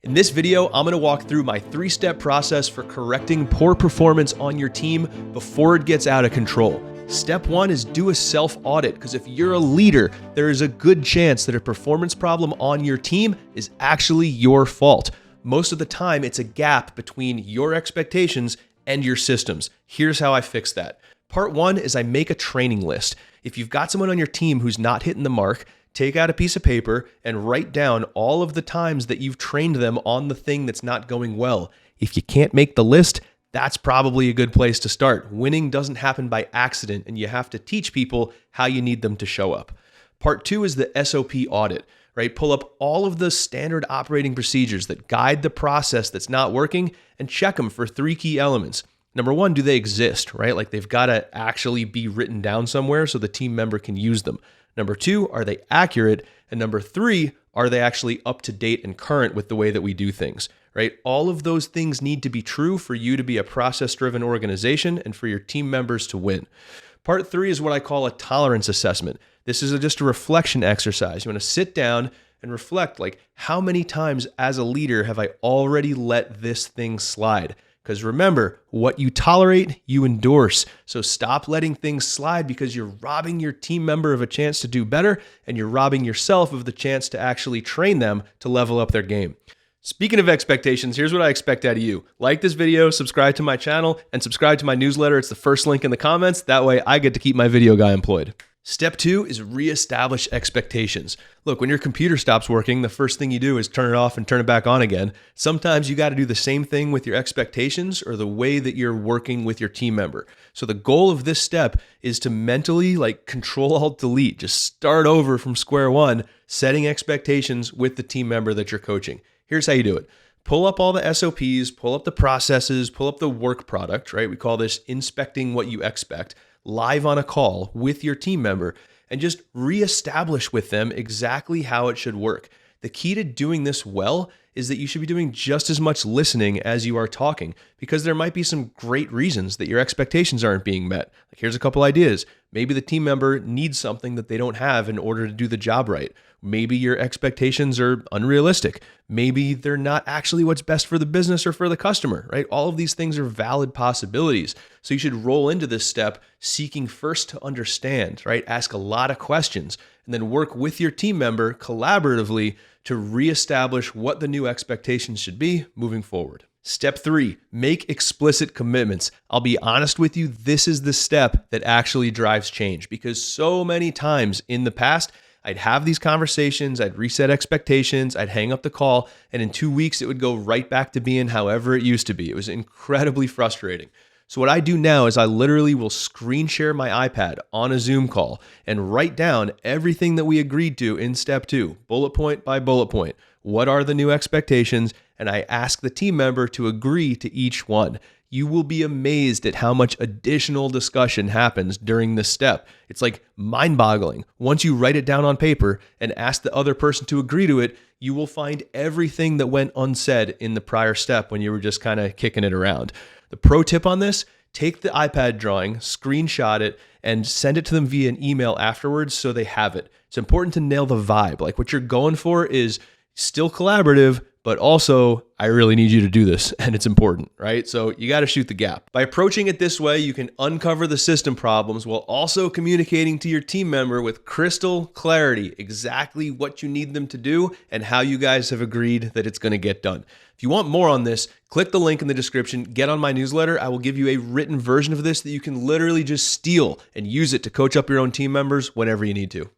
In this video, I'm going to walk through my 3-step process for correcting poor performance on your team before it gets out of control. Step 1 is do a self-audit, because if you're a leader, there is a good chance that a performance problem on your team is actually your fault. Most of the time, it's a gap between your expectations and your systems. Here's how I fix that. Part 1 is I make a training list. If you've got someone on your team who's not hitting the mark, take out a piece of paper and write down all of the times that you've trained them on the thing that's not going well. If you can't make the list, that's probably a good place to start. Winning doesn't happen by accident, and you have to teach people how you need them to show up. Part 2 is the SOP audit, right? Pull up all of the standard operating procedures that guide the process that's not working and check them for 3 key elements. Number 1, do they exist, right? Like they've got to actually be written down somewhere so the team member can use them. Number 2, are they accurate? And number 3, are they actually up to date and current with the way that we do things, right? All of those things need to be true for you to be a process-driven organization and for your team members to win. Part 3 is what I call a tolerance assessment. This is just a reflection exercise. You want to sit down and reflect, like, how many times as a leader have I already let this thing slide? Because remember, what you tolerate, you endorse. So stop letting things slide, because you're robbing your team member of a chance to do better, and you're robbing yourself of the chance to actually train them to level up their game. Speaking of expectations, here's what I expect out of you. Like this video, subscribe to my channel, and subscribe to my newsletter. It's the first link in the comments. That way I get to keep my video guy employed. Step 2 is reestablish expectations. Look, when your computer stops working, the first thing you do is turn it off and turn it back on again. Sometimes you got to do the same thing with your expectations or the way that you're working with your team member. So the goal of this step is to mentally Control-Alt-Delete, just start over from square one, setting expectations with the team member that you're coaching. Here's how you do it. Pull up all the SOPs, pull up the processes, pull up the work product, right? We call this inspecting what you expect, live on a call with your team member, and just reestablish with them exactly how it should work. The key to doing this well is that you should be doing just as much listening as you are talking, because there might be some great reasons that your expectations aren't being met. Like, here's a couple ideas. Maybe the team member needs something that they don't have in order to do the job right. Maybe your expectations are unrealistic. Maybe they're not actually what's best for the business or for the customer, right? All of these things are valid possibilities. So you should roll into this step seeking first to understand, right? Ask a lot of questions and then work with your team member collaboratively to reestablish what the new expectations should be moving forward. Step 3, make explicit commitments. I'll be honest with you, this is the step that actually drives change, because so many times in the past, I'd have these conversations, I'd reset expectations, I'd hang up the call, and in 2 weeks, it would go right back to being however it used to be. It was incredibly frustrating. So what I do now is I literally will screen share my iPad on a Zoom call and write down everything that we agreed to in step 2, bullet point by bullet point. What are the new expectations? And I ask the team member to agree to each one. You will be amazed at how much additional discussion happens during this step. It's like mind-boggling. Once you write it down on paper and ask the other person to agree to it, you will find everything that went unsaid in the prior step when you were just kind of kicking it around. The pro tip on this, take the iPad drawing, screenshot it, and send it to them via an email afterwards so they have it. It's important to nail the vibe. Like, what you're going for is still collaborative, but also, I really need you to do this, and it's important, right? So you got to shoot the gap. By approaching it this way, you can uncover the system problems while also communicating to your team member with crystal clarity exactly what you need them to do and how you guys have agreed that it's going to get done. If you want more on this, click the link in the description, get on my newsletter. I will give you a written version of this that you can literally just steal and use it to coach up your own team members whenever you need to.